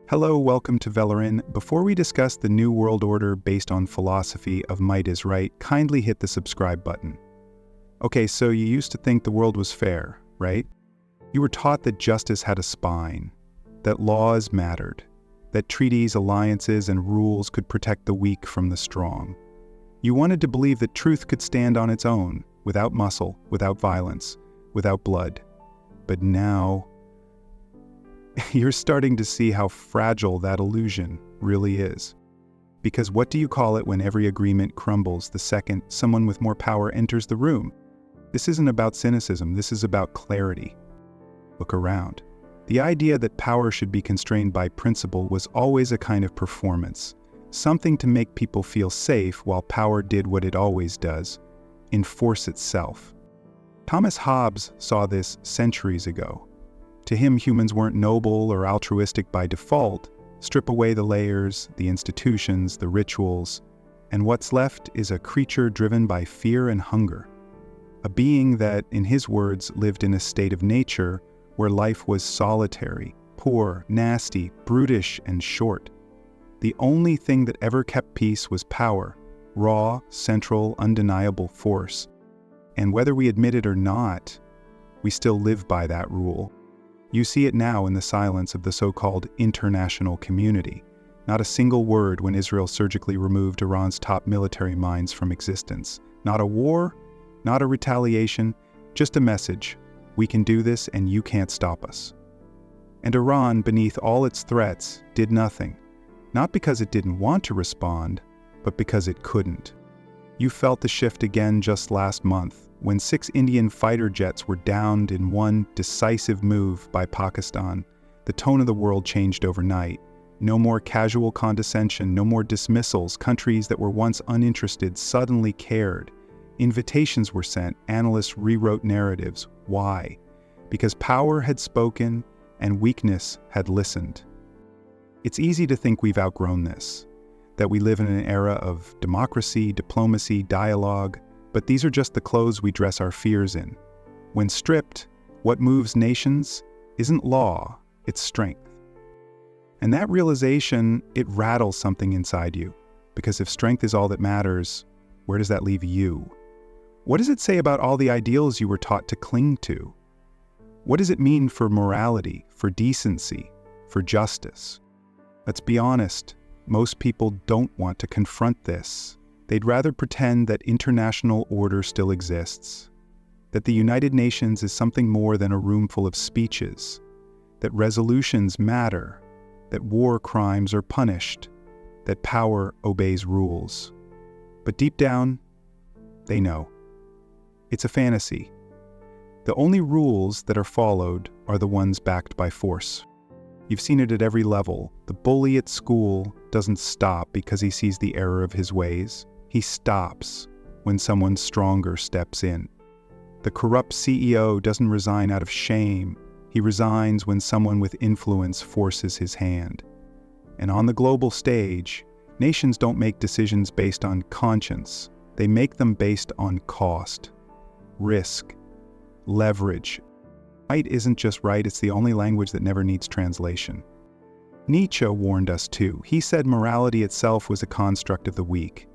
Hello, welcome to Veloran. Before we discuss the New World Order based on philosophy of might is right, kindly hit the subscribe button. Okay, so you used to think the world was fair, right? You were taught that justice had a spine, that laws mattered, that treaties, alliances, and rules could protect the weak from the strong. You wanted to believe that truth could stand on its own, without muscle, without violence, without blood. But now, you're starting to see how fragile that illusion really is. Because what do you call it when every agreement crumbles the second someone with more power enters the room? This isn't about cynicism, this is about clarity. Look around. The idea that power should be constrained by principle was always a kind of performance, something to make people feel safe while power did what it always does, enforce itself. Thomas Hobbes saw this centuries ago. To him, humans weren't noble or altruistic by default. Strip away the layers, the institutions, the rituals, and what's left is a creature driven by fear and hunger. A being that, in his words, lived in a state of nature where life was solitary, poor, nasty, brutish, and short. The only thing that ever kept peace was power, raw, central, undeniable force. And whether we admit it or not, we still live by that rule. You see it now in the silence of the so-called international community. Not a single word when Israel surgically removed Iran's top military minds from existence. Not a war, not a retaliation, just a message. We can do this and you can't stop us. And Iran, beneath all its threats, did nothing. Not because it didn't want to respond, but because it couldn't. You felt the shift again just last month, when 6 Indian fighter jets were downed in one decisive move by Pakistan. The tone of the world changed overnight. No more casual condescension, no more dismissals. Countries that were once uninterested suddenly cared. Invitations were sent, analysts rewrote narratives. Why? Because power had spoken and weakness had listened. It's easy to think we've outgrown this, that we live in an era of democracy, diplomacy, dialogue, but these are just the clothes we dress our fears in. When stripped, what moves nations isn't law, it's strength. And that realization, it rattles something inside you, because if strength is all that matters, where does that leave you? What does it say about all the ideals you were taught to cling to? What does it mean for morality, for decency, for justice? Let's be honest, most people don't want to confront this. They'd rather pretend that international order still exists, that the United Nations is something more than a room full of speeches, that resolutions matter, that war crimes are punished, that power obeys rules. But deep down, they know. It's a fantasy. The only rules that are followed are the ones backed by force. You've seen it at every level. The bully at school doesn't stop because he sees the error of his ways. He stops when someone stronger steps in. The corrupt CEO doesn't resign out of shame. He resigns when someone with influence forces his hand. And on the global stage, nations don't make decisions based on conscience. They make them based on cost, risk, leverage. Right isn't just right, it's the only language that never needs translation. Nietzsche warned us too. He said morality itself was a construct of the weak,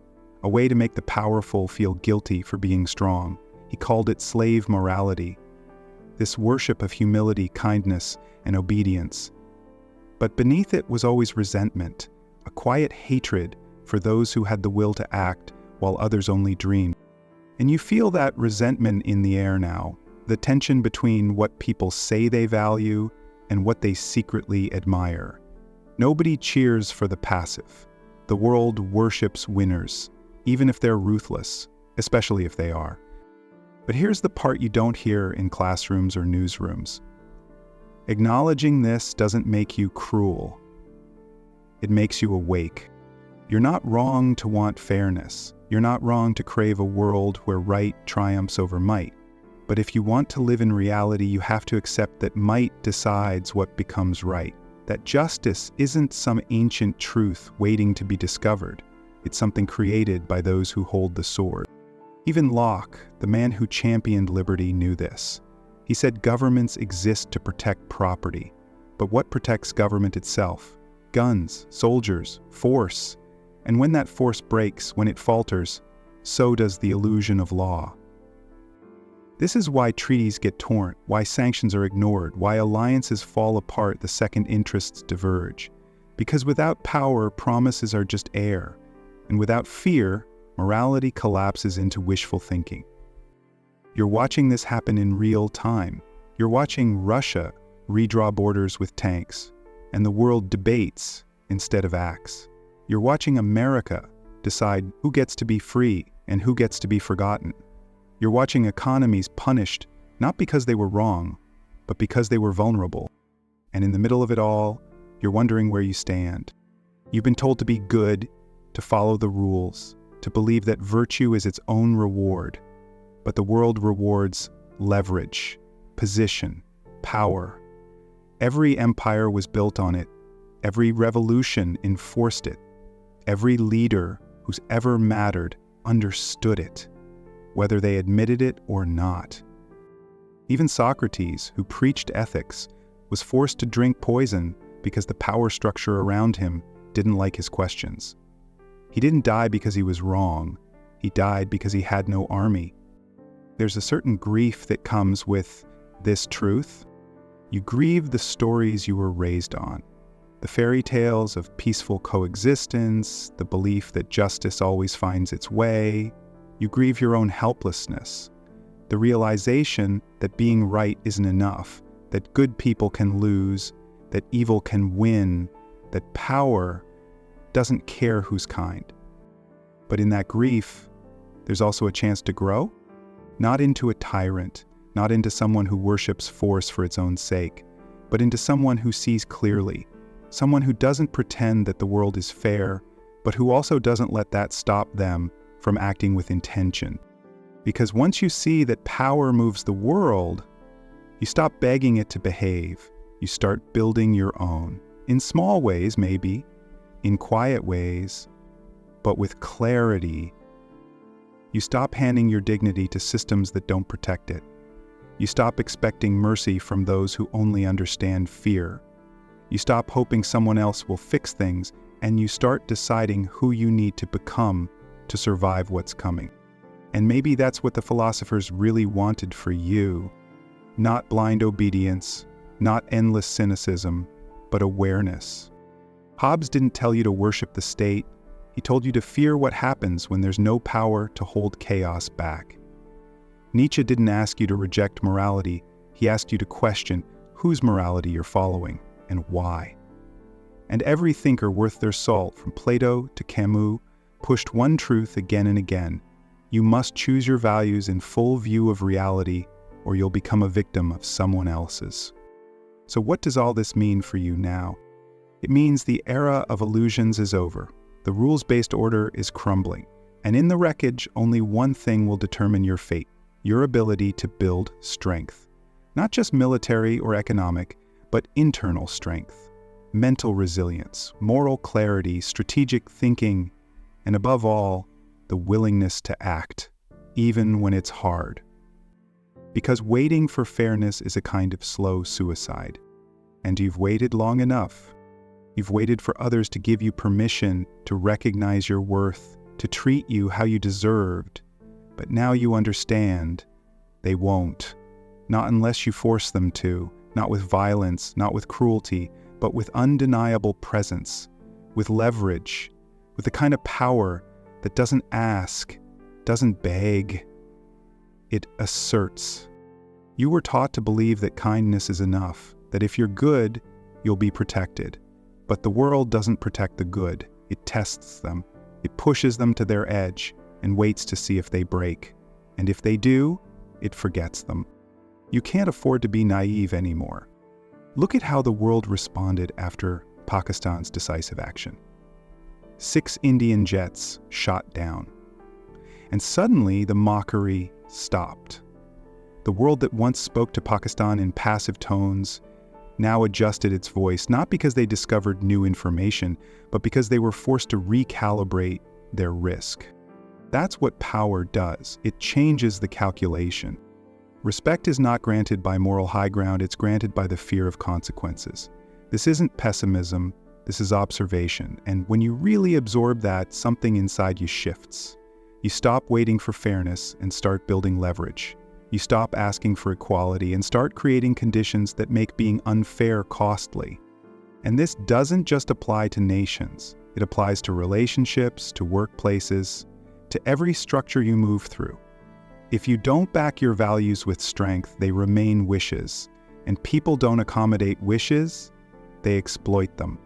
a way to make the powerful feel guilty for being strong. He called it slave morality, this worship of humility, kindness, and obedience. But beneath it was always resentment, a quiet hatred for those who had the will to act while others only dreamed. And you feel that resentment in the air now, the tension between what people say they value and what they secretly admire. Nobody cheers for the passive. The world worships winners, even if they're ruthless, especially if they are. But here's the part you don't hear in classrooms or newsrooms. Acknowledging this doesn't make you cruel. It makes you awake. You're not wrong to want fairness. You're not wrong to crave a world where right triumphs over might. But if you want to live in reality, you have to accept that might decides what becomes right. That justice isn't some ancient truth waiting to be discovered. It's something created by those who hold the sword. Even Locke, the man who championed liberty, knew this. He said governments exist to protect property. But what protects government itself? Guns, soldiers, force. And when that force breaks, when it falters, so does the illusion of law. This is why treaties get torn, why sanctions are ignored, why alliances fall apart the second interests diverge. Because without power, promises are just air. And without fear, morality collapses into wishful thinking. You're watching this happen in real time. You're watching Russia redraw borders with tanks, and the world debates instead of acts. You're watching America decide who gets to be free and who gets to be forgotten. You're watching economies punished, not because they were wrong, but because they were vulnerable. And in the middle of it all, you're wondering where you stand. You've been told to be good, to follow the rules, to believe that virtue is its own reward. But the world rewards leverage, position, power. Every empire was built on it. Every revolution enforced it. Every leader who's ever mattered understood it, whether they admitted it or not. Even Socrates, who preached ethics, was forced to drink poison because the power structure around him didn't like his questions. He didn't die because he was wrong. He died because he had no army. There's a certain grief that comes with this truth. You grieve the stories you were raised on, the fairy tales of peaceful coexistence, the belief that justice always finds its way. You grieve your own helplessness, the realization that being right isn't enough, that good people can lose, that evil can win, that power doesn't care who's kind. But in that grief, there's also a chance to grow, not into a tyrant, not into someone who worships force for its own sake, but into someone who sees clearly, someone who doesn't pretend that the world is fair, but who also doesn't let that stop them from acting with intention. Because once you see that power moves the world, you stop begging it to behave. You start building your own. In small ways, maybe, in quiet ways, but with clarity. You stop handing your dignity to systems that don't protect it. You stop expecting mercy from those who only understand fear. You stop hoping someone else will fix things, and you start deciding who you need to become to survive what's coming. And maybe that's what the philosophers really wanted for you. Not blind obedience, not endless cynicism, but awareness. Hobbes didn't tell you to worship the state. He told you to fear what happens when there's no power to hold chaos back. Nietzsche didn't ask you to reject morality. He asked you to question whose morality you're following and why. And every thinker worth their salt, from Plato to Camus, pushed one truth again and again. You must choose your values in full view of reality, or you'll become a victim of someone else's. So what does all this mean for you now? It means the era of illusions is over. The rules-based order is crumbling. And in the wreckage, only one thing will determine your fate: your ability to build strength. Not just military or economic, but internal strength, mental resilience, moral clarity, strategic thinking, and above all, the willingness to act, even when it's hard. Because waiting for fairness is a kind of slow suicide. And you've waited long enough. You've waited for others to give you permission to recognize your worth, to treat you how you deserved. But now you understand, they won't. Not unless you force them to, not with violence, not with cruelty, but with undeniable presence, with leverage, with the kind of power that doesn't ask, doesn't beg. It asserts. You were taught to believe that kindness is enough, that if you're good, you'll be protected. But the world doesn't protect the good. It tests them. It pushes them to their edge and waits to see if they break. And if they do, it forgets them. You can't afford to be naive anymore. Look at how the world responded after Pakistan's decisive action. 6 Indian jets shot down. And suddenly the mockery stopped. The world that once spoke to Pakistan in passive tones now adjusted its voice, not because they discovered new information, but because they were forced to recalibrate their risk. That's what power does. It changes the calculation. Respect is not granted by moral high ground, it's granted by the fear of consequences. This isn't pessimism, This is observation. And when you really absorb that, something inside you shifts. You stop waiting for fairness and start building leverage. You stop asking for equality and start creating conditions that make being unfair costly. And this doesn't just apply to nations. It applies to relationships, to workplaces, to every structure you move through. If you don't back your values with strength, they remain wishes. And people don't accommodate wishes, they exploit them.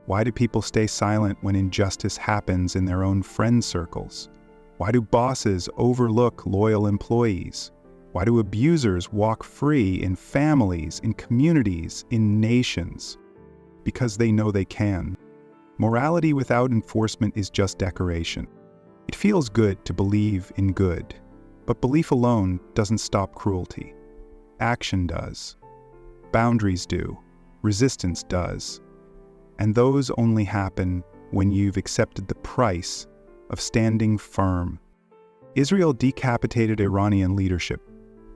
Why do people stay silent when injustice happens in their own friend circles? Why do bosses overlook loyal employees? Why do abusers walk free in families, in communities, in nations? Because they know they can. Morality without enforcement is just decoration. It feels good to believe in good, but belief alone doesn't stop cruelty. Action does. Boundaries do. Resistance does. And those only happen when you've accepted the price of standing firm. Israel decapitated Iranian leadership,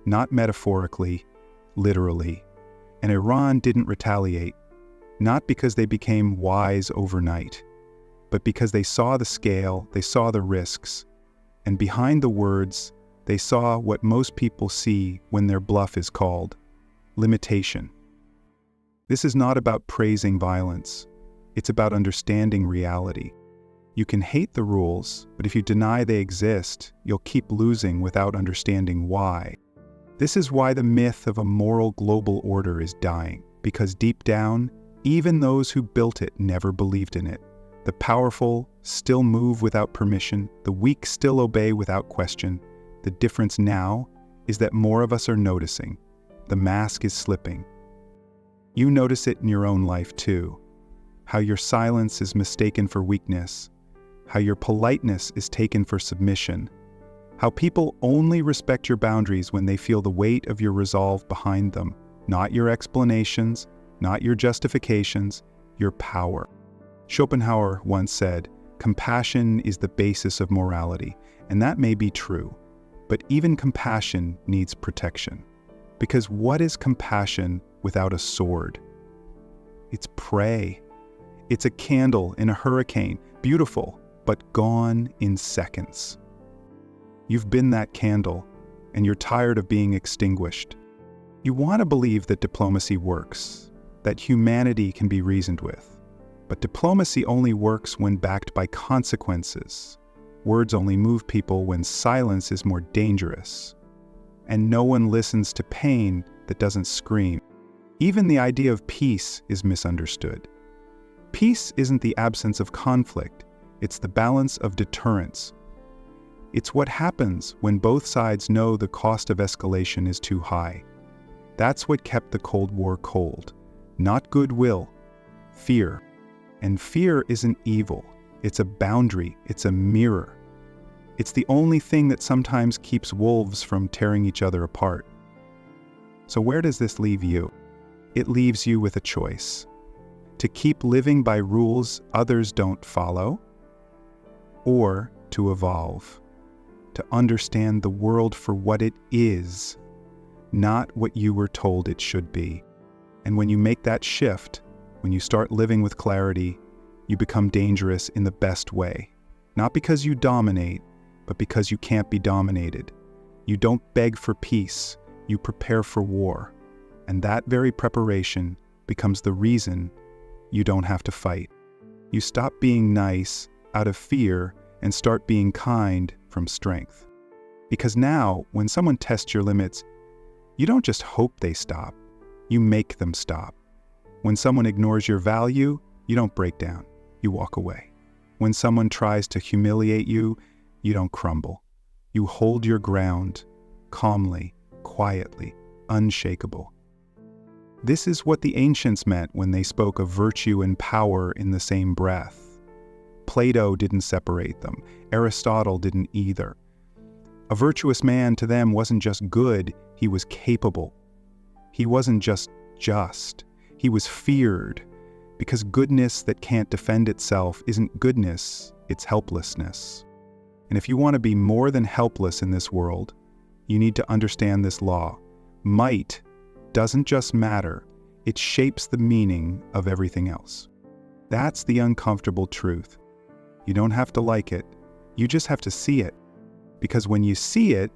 not metaphorically, literally. And Iran didn't retaliate, not because they became wise overnight, but because they saw the scale, they saw the risks, and behind the words, they saw what most people see when their bluff is called: limitation. This is not about praising violence. It's about understanding reality. You can hate the rules, but if you deny they exist, you'll keep losing without understanding why. This is why the myth of a moral global order is dying, because deep down, even those who built it never believed in it. The powerful still move without permission, the weak still obey without question. The difference now is that more of us are noticing. The mask is slipping. You notice it in your own life too. How your silence is mistaken for weakness. How your politeness is taken for submission. How people only respect your boundaries when they feel the weight of your resolve behind them. Not your explanations, not your justifications, your power. Schopenhauer once said, "Compassion is the basis of morality," and that may be true. But even compassion needs protection. Because what is compassion without a sword? It's prey. It's a candle in a hurricane, beautiful, but gone in seconds. You've been that candle, and you're tired of being extinguished. You want to believe that diplomacy works, that humanity can be reasoned with. But diplomacy only works when backed by consequences. Words only move people when silence is more dangerous. And no one listens to pain that doesn't scream. Even the idea of peace is misunderstood. Peace isn't the absence of conflict, it's the balance of deterrence. It's what happens when both sides know the cost of escalation is too high. That's what kept the Cold War cold. Not goodwill, fear. And fear isn't evil. It's a boundary. It's a mirror. It's the only thing that sometimes keeps wolves from tearing each other apart. So where does this leave you? It leaves you with a choice. To keep living by rules others don't follow, or to evolve. To understand the world for what it is, not what you were told it should be. And when you make that shift, when you start living with clarity, you become dangerous in the best way. Not because you dominate, but because you can't be dominated. You don't beg for peace, you prepare for war. And that very preparation becomes the reason you don't have to fight. You stop being nice out of fear and start being kind from strength. Because now, when someone tests your limits, you don't just hope they stop, you make them stop. When someone ignores your value, you don't break down, you walk away. When someone tries to humiliate you, you don't crumble. You hold your ground, calmly, quietly, unshakable. This is what the ancients meant when they spoke of virtue and power in the same breath. Plato didn't separate them. Aristotle didn't either. A virtuous man to them wasn't just good, he was capable. He wasn't just, he was feared, because goodness that can't defend itself isn't goodness, it's helplessness. And if you want to be more than helpless in this world, you need to understand this law. Might doesn't just matter, it shapes the meaning of everything else. That's the uncomfortable truth. You don't have to like it. You just have to see it. Because when you see it,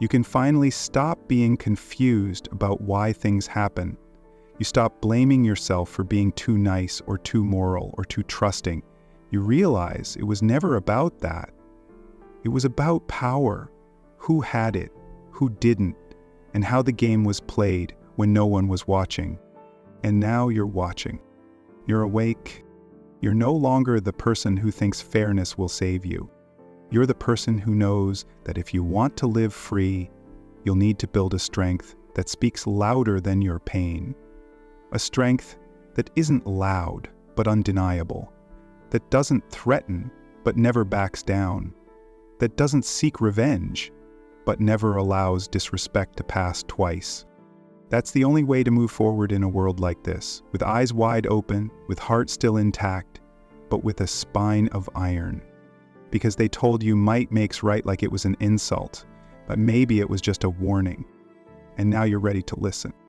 you can finally stop being confused about why things happen. You stop blaming yourself for being too nice or too moral or too trusting. You realize it was never about that. It was about power, who had it, who didn't, and how the game was played when no one was watching. And now you're watching. You're awake. You're no longer the person who thinks fairness will save you. You're the person who knows that if you want to live free, you'll need to build a strength that speaks louder than your pain. A strength that isn't loud, but undeniable. That doesn't threaten, but never backs down. That doesn't seek revenge, but never allows disrespect to pass twice. That's the only way to move forward in a world like this, with eyes wide open, with heart still intact, but with a spine of iron. Because they told you might makes right like it was an insult, but maybe it was just a warning. And now you're ready to listen.